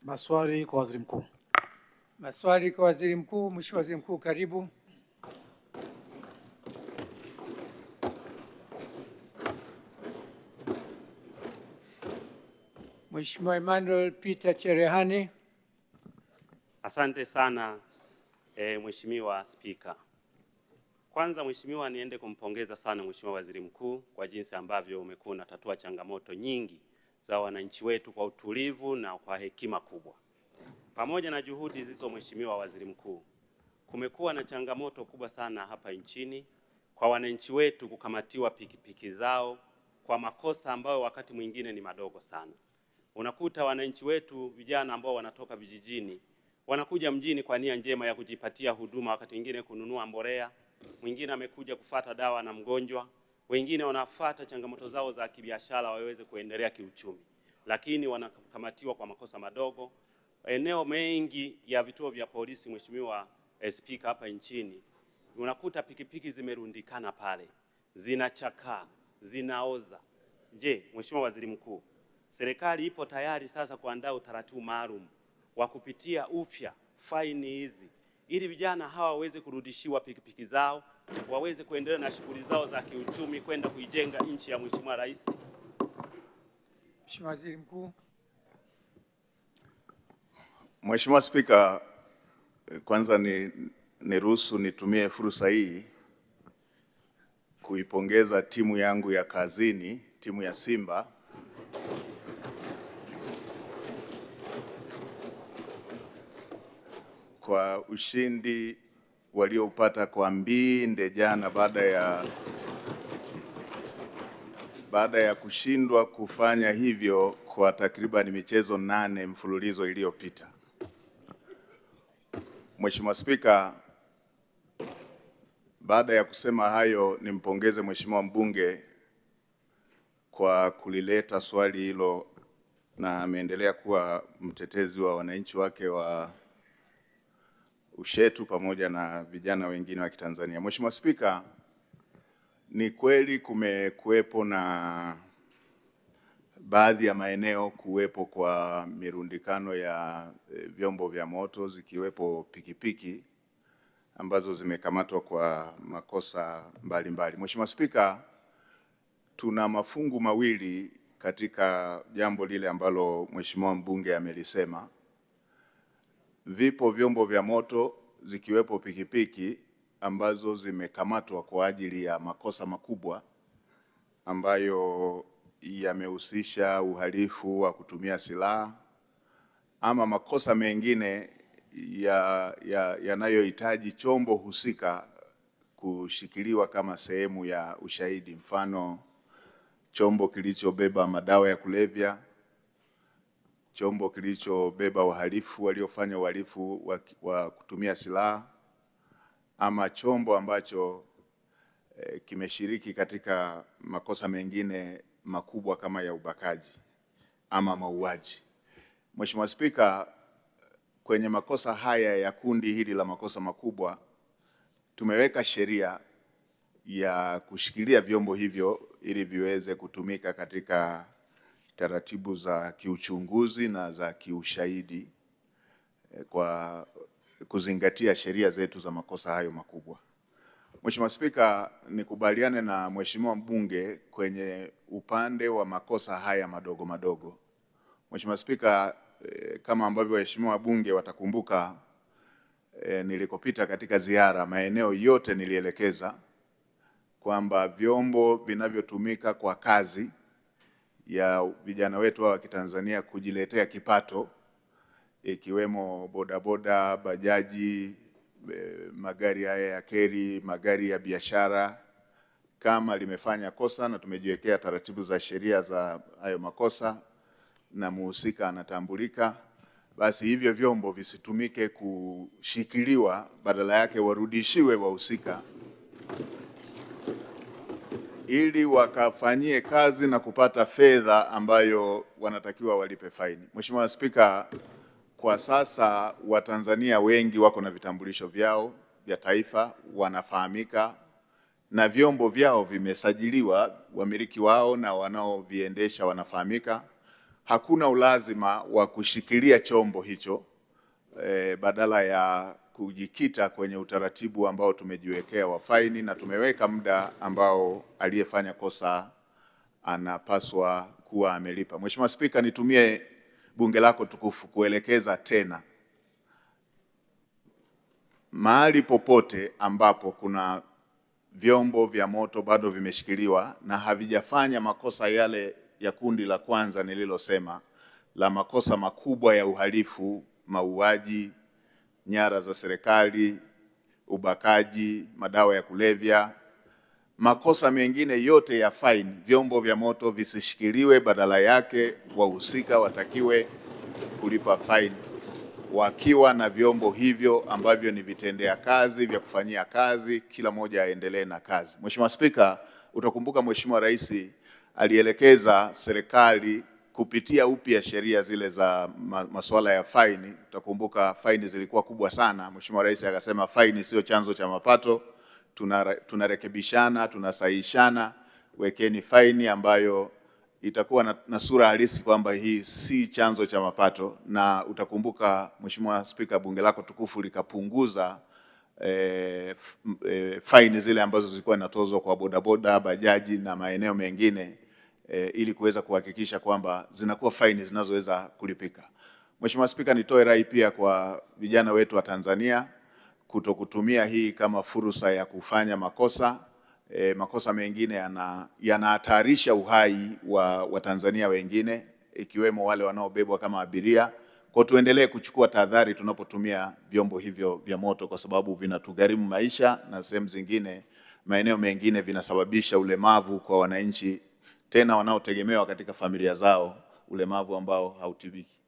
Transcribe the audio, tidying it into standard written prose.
Maswali kwa Waziri Mkuu. Maswali kwa Waziri Mkuu. Mheshimiwa Waziri Mkuu, karibu. Mheshimiwa Emmanuel Peter Cherehani. Asante sana Mheshimiwa Spika. Kwanza Mheshimiwa, niende kumpongeza sana Mheshimiwa Waziri Mkuu kwa jinsi ambavyo umekuwa unatatua changamoto nyingi za wananchi wetu kwa utulivu na kwa hekima kubwa. Pamoja na juhudi hizo Mheshimiwa Waziri Mkuu, kumekuwa na changamoto kubwa sana hapa nchini kwa wananchi wetu kukamatiwa pikipiki zao kwa makosa ambayo wakati mwingine ni madogo sana. Unakuta wananchi wetu vijana ambao wanatoka vijijini wanakuja mjini kwa nia njema ya kujipatia huduma, wakati mwingine kununua mbolea, mwingine amekuja kufata dawa na mgonjwa, wengine wanafata changamoto zao za kibiashara waweze kuendelea kiuchumi, lakini wanakamatiwa kwa makosa madogo. Eneo mengi ya vituo vya polisi Mheshimiwa Spika, hapa nchini unakuta pikipiki zimerundikana pale, zinachakaa, zinaoza. Je, Mheshimiwa Waziri Mkuu, serikali ipo tayari sasa kuandaa utaratibu maalum wa kupitia upya faini hizi ili vijana hawa waweze kurudishiwa pikipiki zao, waweze kuendelea na shughuli zao za kiuchumi, kwenda kuijenga nchi ya Mheshimiwa Rais? Mheshimiwa Waziri Mkuu. Mheshimiwa Spika, kwanza niruhusu nitumie fursa hii kuipongeza timu yangu ya kazini, timu ya Simba kwa ushindi walioupata kwa mbinde jana baada ya kushindwa kufanya hivyo kwa takriban michezo 8 mfululizo iliyopita. Mheshimiwa Spika, baada ya kusema hayo, nimpongeze Mheshimiwa mbunge kwa kulileta swali hilo, na ameendelea kuwa mtetezi wa wananchi wake wa Ushetu pamoja na vijana wengine wa Kitanzania. Mheshimiwa Spika, ni kweli kumekuwepo na baadhi ya maeneo kuwepo kwa mirundikano ya vyombo vya moto zikiwepo pikipiki ambazo zimekamatwa kwa makosa mbalimbali. Mheshimiwa Spika, tuna mafungu mawili katika jambo lile ambalo Mheshimiwa mbunge amelisema. Vipo vyombo vya moto zikiwepo pikipiki ambazo zimekamatwa kwa ajili ya makosa makubwa ambayo yamehusisha uhalifu wa kutumia silaha ama makosa mengine yanayohitaji chombo husika kushikiliwa kama sehemu ya ushahidi, mfano chombo kilichobeba madawa ya kulevya, chombo kilichobeba wahalifu waliofanya uhalifu wa kutumia silaha, ama chombo ambacho kimeshiriki katika makosa mengine makubwa kama ya ubakaji ama mauaji. Mheshimiwa Spika, kwenye makosa haya ya kundi hili la makosa makubwa tumeweka sheria ya kushikilia vyombo hivyo ili viweze kutumika katika taratibu za kiuchunguzi na za kiushahidi kwa kuzingatia sheria zetu za makosa hayo makubwa. Mheshimiwa Spika, nikubaliane na Mheshimiwa mbunge kwenye upande wa makosa haya madogo madogo. Mheshimiwa Spika, kama ambavyo waheshimiwa wabunge watakumbuka, nilikopita katika ziara maeneo yote nilielekeza kwamba vyombo vinavyotumika kwa kazi ya vijana wetu wa Kitanzania kujiletea kipato, ikiwemo bodaboda, bajaji, magari haya ya keri, magari ya biashara, kama limefanya kosa na tumejiwekea taratibu za sheria za hayo makosa na muhusika anatambulika, basi hivyo vyombo visitumike kushikiliwa, badala yake warudishiwe wahusika ili wakafanyie kazi na kupata fedha ambayo wanatakiwa walipe faini. Mheshimiwa Spika, kwa sasa Watanzania wengi wako na vitambulisho vyao vya taifa, wanafahamika na vyombo vyao vimesajiliwa, wamiliki wao na wanaoviendesha wanafahamika. hakuna ulazima wa kushikilia chombo hicho badala ya kujikita kwenye utaratibu ambao tumejiwekea wa faini, na tumeweka muda ambao aliyefanya kosa anapaswa kuwa amelipa. Mheshimiwa Spika, nitumie bunge lako tukufu kuelekeza tena, mahali popote ambapo kuna vyombo vya moto bado vimeshikiliwa na havijafanya makosa yale ya kundi la kwanza nililosema, la makosa makubwa ya uhalifu, mauaji, nyara za serikali, ubakaji, madawa ya kulevya, makosa mengine yote ya faini, vyombo vya moto visishikiliwe, badala yake wahusika watakiwe kulipa faini wakiwa na vyombo hivyo ambavyo ni vitendea kazi vya kufanyia kazi, kila moja aendelee na kazi. Mheshimiwa Spika, utakumbuka Mheshimiwa Rais alielekeza serikali kupitia upya sheria zile za masuala ya faini. Utakumbuka faini zilikuwa kubwa sana. Mheshimiwa Rais akasema faini sio chanzo cha mapato, tunarekebishana, tunasahihishana, wekeni faini ambayo itakuwa na sura halisi kwamba hii si chanzo cha mapato. Na utakumbuka Mheshimiwa Spika, bunge lako tukufu likapunguza faini zile ambazo zilikuwa inatozwa kwa bodaboda, bajaji na maeneo mengine ili kuweza kuhakikisha kwamba zinakuwa faini zinazoweza kulipika. Mheshimiwa Spika, nitoe rai pia kwa vijana wetu wa Tanzania kutokutumia hii kama fursa ya kufanya makosa. Makosa mengine yanahatarisha uhai wa Tanzania wengine, ikiwemo wale wanaobebwa kama abiria. Kwa tuendelee kuchukua tahadhari tunapotumia vyombo hivyo vya moto, kwa sababu vinatugharimu maisha na sehemu zingine, maeneo mengine vinasababisha ulemavu kwa wananchi, tena wanaotegemewa katika familia zao, ulemavu ambao hautibiki.